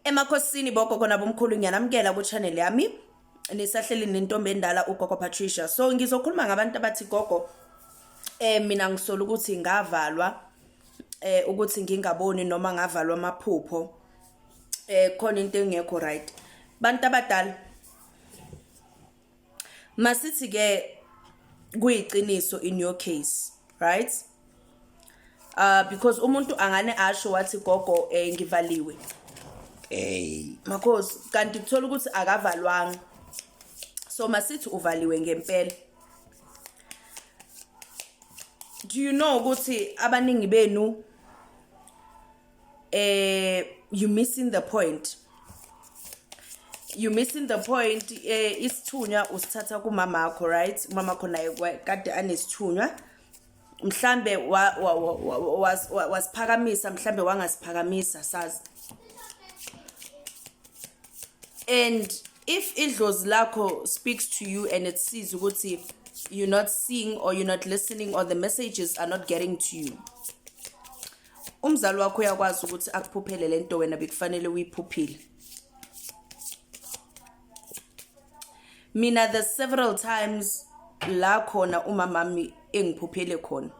Emakhosini bogogo nabomkhulu ngiyanamkela ku channel yami. Nisahleli nentombi endala ugogo Patricia. So ngizokhuluma ngabantu abathi gogo mina ngisola ukuthi ngavalwa ukuthi ngingaboni noma ngavalwa amaphupho. Khona into engekho right. Bantu abadala masithi ke kuyiqiniso in your case, right? Because umuntu angane asho wathi gogo ngivaliwe. Makhosi kanti kuthola ukuthi akavalwanga. So masithi uvaliwe ngempela. Do you know ukuthi abaningi benu you missing the point. You missing the point. Isithunywa usithatha kumama wakho, right? Umama wakho naye kade anesithunywa. Mhlambe wasiphakamisa, mhlambe wangasiphakamisa sazi. And if idlozi lakho speaks to you and it sees ukuthi you're not seeing or you're not listening or the messages are not getting to you, umzali wakho uyakwazi ukuthi akuphuphele lento wena bekufanele uyiphuphile. Mina the several times la khona umamami engiphuphele khona.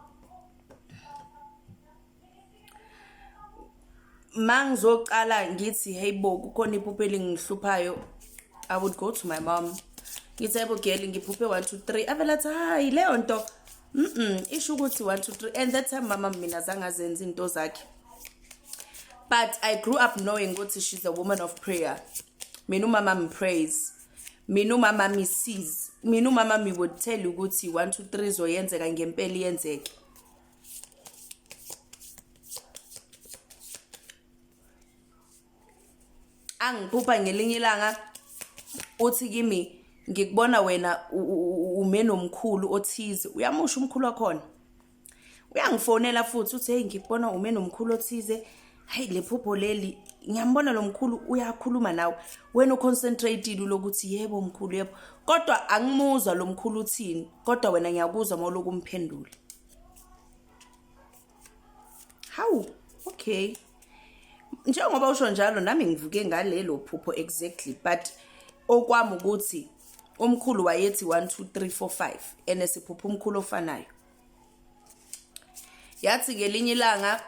Mangizoqala ngithi hey bo kukhona iphupheli ngihluphayo, I would go to my mom. Ngithi hey bo girl ngiphuphe 1 2 3. Avela athi hayi leyo nto isho ukuthi 1 2 3. And that time mama mina zangazenza into zakhe. But I grew up knowing ukuthi she's a woman of prayer. Mina umama prays. Mina umama sees. Mina umama would tell you ukuthi 1 2 3 zoyenzeka ngempela iyenzeke. Angiphupha ngelinye ilanga uthi kimi ngikubona wena umeno omkhulu othize. Uyamusha umkhulu wakhona. Uyangifonela futhi uthi hey ngikubona umeno omkhulu othize. Hayi lephupho leli ngiyambona lo mkhulu uyakhuluma nawe. Wena uconcentrated lokuthi yebo mkhulu yebo. Kodwa angimuzwa lo mkhulu uthini. Kodwa wena ngiyakuzwa mawuloku umphendula. How? Okay. Njengoba usho njalo nami ngivuke ngalelo phupho exactly, but okwami ukuthi umkhulu wayethi 1 2 3 4 5 enesiphupho umkhulu ofanayo. Yathi ngelinye ilanga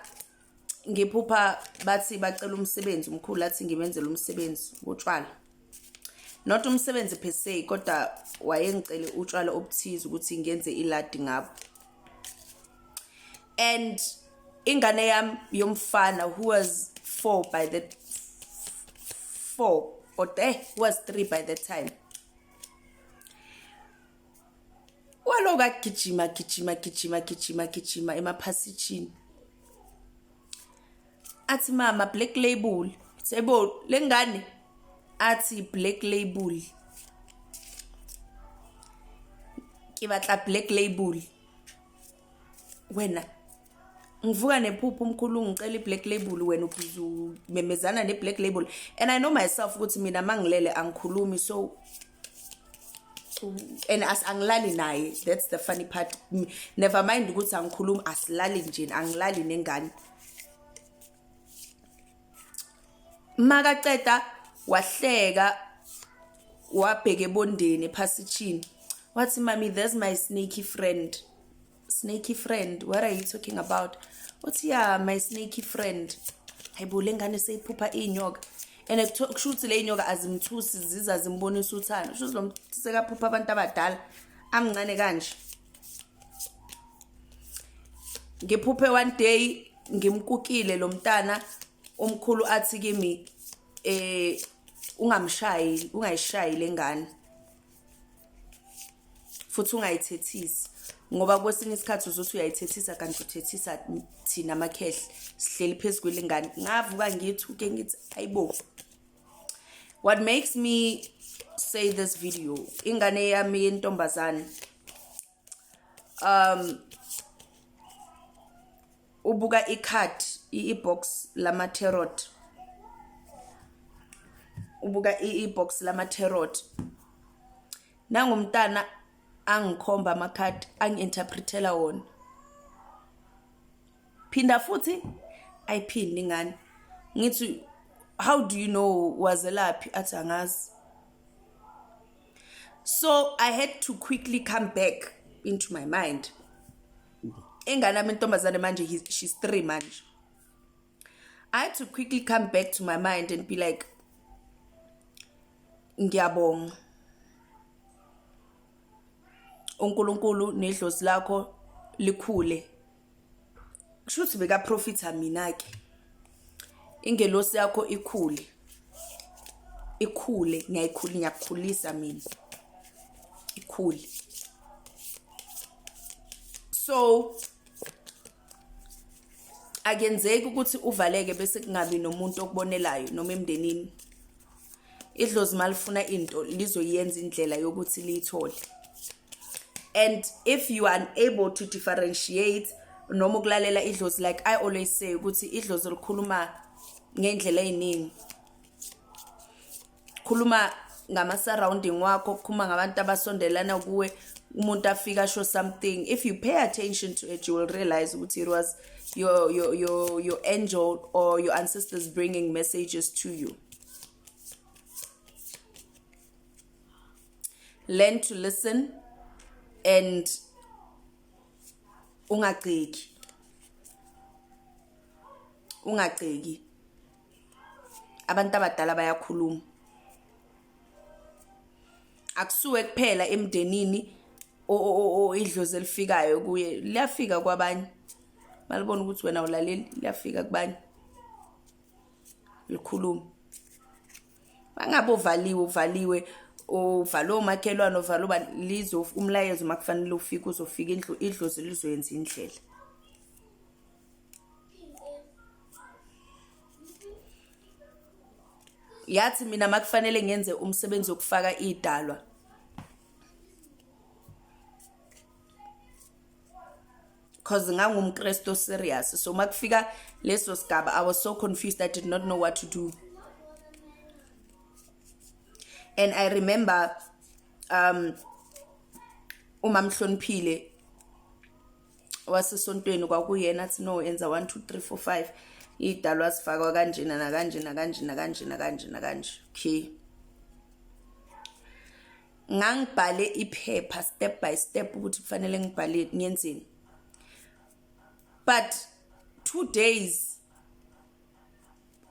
ngiphupha bathi bacela umsebenzi umkhulu athi ngimenzele umsebenzi wotshwala. Not umsebenzi per se kodwa wayengicele utshwala obuthize ukuthi ngenze iladi ngabo. And ingane yami yomfana who was 4 by the 4 or was 3 by the time. Waloga gijima emaphasitshini. Athi mama black label. Sebo lengane athi black label. Kibatla black label. Wena ngivuka nephupho umkhulu ngicela iblack label wena uzumemezana neblack label. And I know myself ukuthi mina mangilele angikhulumi, so and as angilali naye. That's the funny part. Never mind ukuthi angikhulumi, asilali nje, angilali nengane. Makaqeda wahleka wabheke ebondeni ephasitshini. Wathi mami there's my snaky friend. Snaky friend, what are you talking about? What's yeah, my snaky friend? Hayibo lengane seyiphupha inyoka. And kushuthi le inyoka azimthusi ziza zimbonisa uthando. Kushuthi lo sekaphupha abantu abadala amncane kanje. Ngiphuphe one day ngimkukile lo mntana omkhulu athi kimi ungamshayi, ungayishayi lengane. Futhi ungayithethisi. Ngoba kwesinye isikhathi uzothi uyayithethisa kanti uthethisa thina amakhehle sihleli phezulu lengane. Ngavuka ngithuke ngithi ayibo. What makes me say this video, ingane yami yentombazane ubuka icard ibox lama tarot. Ubuka ibox lama tarot. Nangumntana angikhomba amakhadi angiinterpretela wona. Phinda futhi ayiphindi ngani. Ngithi how do you know wazelaphi? Athi angazi. So I had to quickly come back into my mind. Ingane yami intombazane manje, she's 3 manje. I had to quickly come back to my mind and be like, ngiyabonga uNkulunkulu nedlozi lakho likhule. Kushuthi beka profita mina ke. Ingelosi yakho ikhule. Ikhule, ngiyakukhulisa mina. Ikhule. So akenzeki ukuthi uvaleke bese kungabi nomuntu okubonelayo noma emndenini. Idlozi malifuna into lizoyenza indlela yokuthi liyithole. And if you are unable to differentiate noma ukulalela idlozi, like I always say ukuthi idlozi likhuluma ngendlela eziningi. Khuluma ngama surrounding wakho, khuluma ngabantu abasondelana kuwe, umuntu afika show something. If you pay attention to it, you will realize ukuthi it was your angel or your ancestors bringing messages to you. Learn to listen and ungagceki. Abantu abadala bayakhuluma. Akusuke kuphela emndenini idlozi elifikayo kuye, liyafika kwabanye. Malibona ukuthi wena ulaleli, liyafika kubanye. Likhuluma. Mangabe uvaliwe uvalo makhelwane ovalo lizo umlayezo makufanele ufike uzofika idlozi lizoyenza indlela. Yathi mina makufanele ngenze umsebenzi wokufaka idalwa, cause ngangumKristo serious. So makufika leso sigaba, I was so confused, I did not know what to do. And I remember umamhloniphile wasesontweni kwakuyena athi no enza 1 2 3 4 5 idalwa sifakwa kanjena nakanje. Okay, ngangibhale iphepha step by step ukuthi kufanele ngibhale ngiyenzeni. But 2 days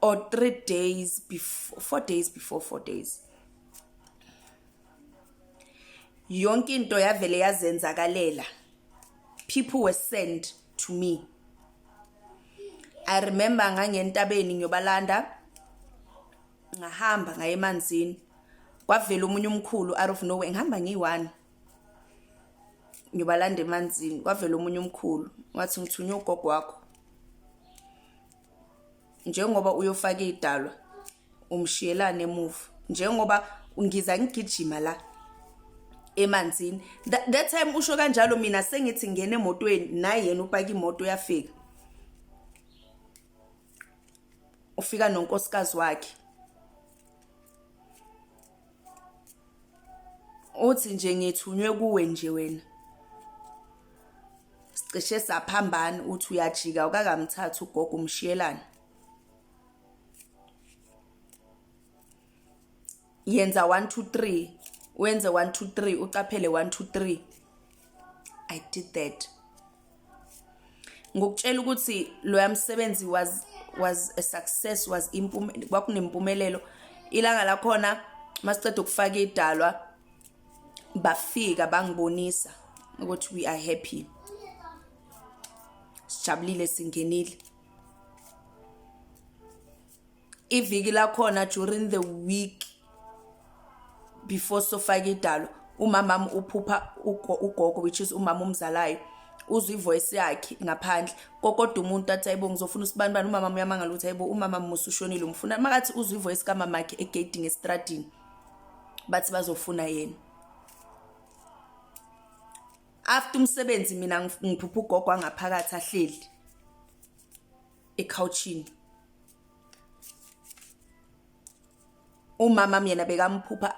or 3 days before, 4 days, yonke into yavele yazenzakalela. People were sent to me. I remember ngangentabeni ngiyobalanda, ngahamba ngaye emanzini, kwavela umunye umkhulu out of nowhere. Ngihamba ngi1 ngiyobalanda emanzini, kwavela umunye umkhulu wathi ngithunywe ugogo wakho, njengoba uyofaka idalwa umshiyelane emuva, njengoba ungiza ngigijima la emanzini. That time usho kanjalo, mina sengithi ngene emotweni naye yena upaka imoto yafika. Ufika nonkosikazi wakhe. Uthi nje ngithunywe kuwe nje wena. Sicishe saphambana, uthi uyajika ukakamthatha ugogo umshiyelana. Yenza 1 2 3, wenze 1 2 3, ucaphele 1 2 3. I did that. Ngokutshela ukuthi lo yamsebenzi was a success, was kwakunempumelelo. Ilanga la khona masiceda ukufaka idalwa, bafika bangibonisa ukuthi we are happy, sijabulile, singenile. Iviki la khona during the week before sofaka idalwa, umama uphupha ugogo, which is umama umzalayo, uzwe ivoice yakhe ngaphandle. Kokodwa umuntu athi ayibo ngizofuna usibani umama uyamanga lutho, ayibo umama musushonile umfuna. Makathi uzwe ivoice kamama yakhe egate estradini, bathi bazofuna yena. After umsebenzi mina ngiphupha ugogo angaphakathi ahleli ecouchini. Umama yena bekamphupha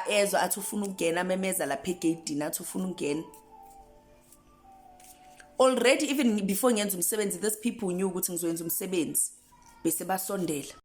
ezwa athi ufuna ukungena, memeza lapha egate athi ufuna ukungena. Already even before ngiyenza umsebenzi, these people knew ukuthi ngizoyenza umsebenzi, bese basondela.